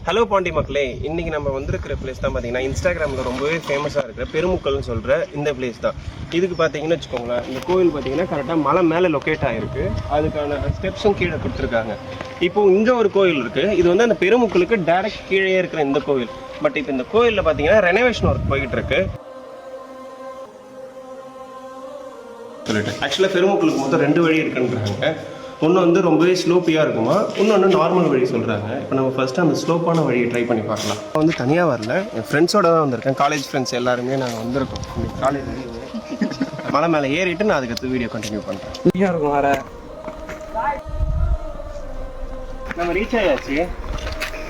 Hello Pandi மக்களே, இன்றைக்கி நம்ம வந்திருக்கிற பிளேஸ் தான் பார்த்தீங்கன்னா இன்ஸ்டாகிராமில் ரொம்பவே ஃபேமஸாக இருக்கிற பெருமுக்கல்னு சொல்கிற இந்த பிளேஸ் தான். இதுக்கு பார்த்தீங்கன்னு வச்சுக்கோங்களேன், இந்த கோவில் பார்த்தீங்கன்னா கரெக்டாக மலை மேலே லொக்கேட் ஆகிருக்கு. அதுக்கான ஸ்டெப்ஸும் கீழே கொடுத்துருக்காங்க. இப்போது இங்கே ஒரு கோவில் இருக்குது. இது வந்து அந்த பெருமுக்கலுக்கு டைரக்ட் கீழே இருக்கிற இந்த கோவில். பட் இப்போ இந்த கோவிலில் பார்த்தீங்கன்னா ரெனோவேஷன் ஒர்க் போயிட்டு இருக்கு. ஆக்சுவலாக பெருமுக்கலுக்கு மொத்தம் 2 வழி இருக்குன்றாங்க. ஒன்று வந்து ரொம்பவே ஸ்லோப்பியாக இருக்குமா, இன்னொன்று நார்மல் வழி சொல்கிறாங்க. இப்போ நம்ம ஃபஸ்ட்டு அந்த ஸ்லோப்பான வழியை ட்ரை பண்ணி பார்க்கலாம். நான் வந்து தனியாக வரல, என் ஃப்ரெண்ட்ஸோட தான் வந்திருக்கேன். காலேஜ் ஃப்ரெண்ட்ஸ் எல்லாருமே நாங்கள் வந்திருக்கோம். இன்னைக்கு காலேஜ் மலை மேலே ஏறிட்டு நான் அதுக்கு வீடியோ கண்டினியூ பண்ணுறேன். ஃப்ரீயாக இருக்கும் வர. நம்ம ரீச் ஆயாச்சு.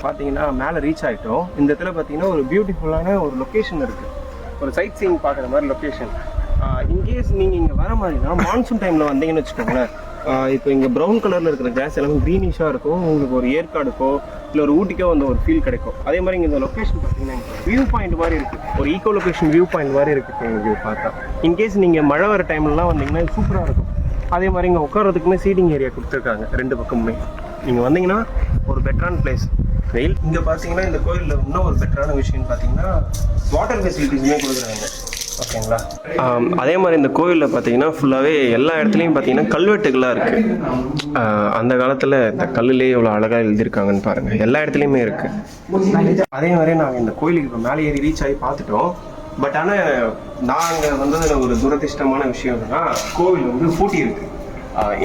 பார்த்தீங்கன்னா மேலே ரீச் ஆகிட்டோம். இந்த இடத்துல பார்த்தீங்கன்னா ஒரு பியூட்டிஃபுல்லான ஒரு லொக்கேஷன் இருக்குது. ஒரு சைட் சீயிங் பார்க்குற மாதிரி லொக்கேஷன். இன்கேஸ் நீங்கள் இங்கே வர மாதிரினா மான்சூன் டைமில் வந்தீங்கன்னு வச்சுக்கோங்களேன், இப்போ இங்கே ப்ரௌன் கலரில் இருக்கிற கிராஸ் எல்லாமே க்ரீனிஷாக இருக்கும். உங்களுக்கு ஒரு ஏற்காடுக்கோ இல்லை ஒரு ஊட்டிக்கோ வந்து ஒரு ஃபீல் கிடைக்கும். அதே மாதிரி இங்கே இந்த லொக்கேஷன் பார்த்தீங்கன்னா வியூ பாயிண்ட் மாதிரி இருக்குது. ஒரு ஈக்கோ லொக்கேஷன் வியூ பாயிண்ட் மாதிரி இருக்குது உங்களுக்கு பார்த்தா. இன்கேஸ் நீங்கள் மழை வர டைம்லலாம் வந்தீங்கன்னா சூப்பராக இருக்கும். அதே மாதிரி இங்கே உட்காரத்துக்குமே சீட்டிங் ஏரியா கொடுத்துருக்காங்க 2 பக்கமுமே. நீங்கள் வந்தீங்கன்னா ஒரு பெட்டரான பிளேஸ். வெயில் இங்கே பார்த்தீங்கன்னா இந்த கோயிலில் இன்னும் ஒரு பெட்டரான விஷயம்னு பார்த்தீங்கன்னா வாட்டர் ஃபெசிலிட்டிஸுமே கொடுக்குறாங்க. ஓகேங்களா. அதே மாதிரி இந்த கோவிலில் பார்த்தீங்கன்னா ஃபுல்லாகவே எல்லா இடத்துலையும் பார்த்தீங்கன்னா கல்வெட்டுகளாக இருக்குது. அந்த காலத்தில் இந்த கல்லுலேயே எவ்வளோ அழகாக எழுதியிருக்காங்கன்னு பாருங்கள். எல்லா இடத்துலையுமே இருக்குது. அதே மாதிரி நாங்கள் இந்த கோயிலுக்கு இப்போ மேலே ஏறி ரீச் ஆகி பார்த்துட்டோம். பட் ஆனால் நாங்கள் வந்ததில் ஒரு துரதிர்ஷ்டமான விஷயம் என்னன்னா, கோவில் வந்து பூட்டி இருக்குது.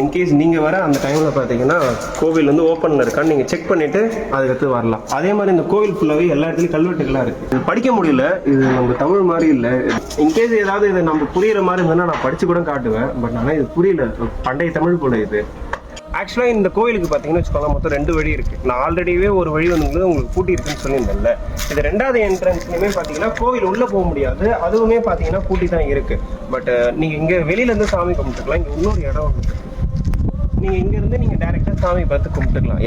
இன்கேஸ் நீங்கள் வர அந்த டைமில் பார்த்தீங்கன்னா கோவில் வந்து ஓப்பனில் இருக்கான்னு நீங்கள் செக் பண்ணிவிட்டு அதுக்கடுத்து வரலாம். அதே மாதிரி இந்த கோவில் ஃபுல்லாகவே எல்லா இடத்துலையும் கல்வெட்டுகளாக இருக்குது. இது படிக்க முடியல, இது நம்ம தமிழ் மாதிரி இல்லை. இன்கேஸ் ஏதாவது இது நம்ம புரிகிற மாதிரி இருந்ததுன்னா நான் படித்து கூட காட்டுவேன். பட் ஆனால் இது புரியல, பண்டைய தமிழ் கூட இது. ஆக்சுவலாக இந்த கோயிலுக்கு பார்த்தீங்கன்னு வச்சுக்கோங்க, மொத்தம் 2 வழி இருக்குது. நான் ஆல்ரெடியே ஒரு வழி வந்து உங்களுக்கு பூட்டி இருக்குன்னு சொல்லியிருந்தேன்ல. இது 2வது என்ட்ரன்ஸ்லையுமே பார்த்தீங்கன்னா கோவில் உள்ளே போக முடியாது. அதுவுமே பார்த்தீங்கன்னா பூட்டி தான் இருக்குது. பட் நீங்கள் இங்கே வெளியிலேருந்து சாமி கும்பிட்டுக்கலாம். இங்கே இன்னொரு இடம் ஒன்று இருக்குது. நீங்கள் இங்கேருந்து நீங்கள் டைரெக்டாக சாமி பார்த்து கும்பிட்டுக்கலாம்.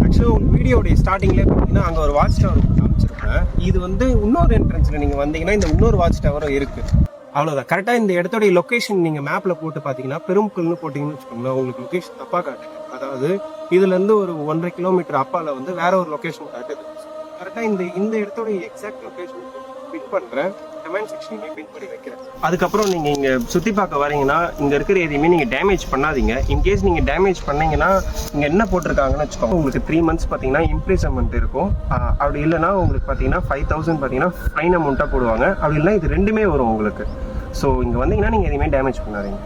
ஆக்சுவலாக உங்கள் வீடியோடைய ஸ்டார்டிங்லேயே பார்த்தீங்கன்னா அங்கே ஒரு வாட்ச் டவர் காமிச்சிருப்பேன். இது வந்து இன்னொரு என்ட்ரன்ஸில் நீங்கள் வந்தீங்கன்னா இந்த இன்னொரு வாட்ச் டவரும் இருக்குது. அவ்வளோதான். கரெக்டாக இந்த இடத்தோடைய லொக்கேஷன் நீங்கள் மேப்பில் போட்டு பார்த்தீங்கன்னா பெருமுக்கல்னு போட்டிங்கன்னு வச்சுக்கோங்களேன், உங்களுக்கு லொக்கேஷன் தப்பாக காட்டுது. அதாவது இதுலேருந்து ஒரு 1.5 கிலோமீட்டர் அப்பால் வந்து வேற ஒரு லொக்கேஷன் காட்டுது. கரெக்டாக இந்த இடத்தோடைய எக்ஸாக்ட் லொக்கேஷன் பின் பண்ணுறேன், கமெண்ட் செக்ஷன்லேயே பின் பண்ணி வைக்கிறேன். அதுக்கப்புறம் நீங்கள் இங்கே சுற்றி பார்க்க வரீங்கன்னா இங்கே இருக்கிற எதையுமே நீங்கள் டேமேஜ் பண்ணாதீங்க. இன்கேஸ் நீங்கள் டேமேஜ் பண்ணீங்கன்னா இங்கே என்ன போட்டிருக்காங்கன்னு வச்சுக்கோங்க, உங்களுக்கு 3 months பார்த்தீங்கன்னா இம்ப்ரீஸ்மெண்ட் இருக்கும். அப்படி இல்லைனா உங்களுக்கு பார்த்தீங்கன்னா 5,000 பார்த்தீங்கன்னா ஃபைன் அமௌண்ட்டாக போடுவாங்க. அப்படி இல்லைனா இது 2மே வரும் உங்களுக்கு. ஸோ இங்கே வந்தீங்கன்னா நீங்கள் எதையுமே டேமேஜ் பண்ணாதீங்க.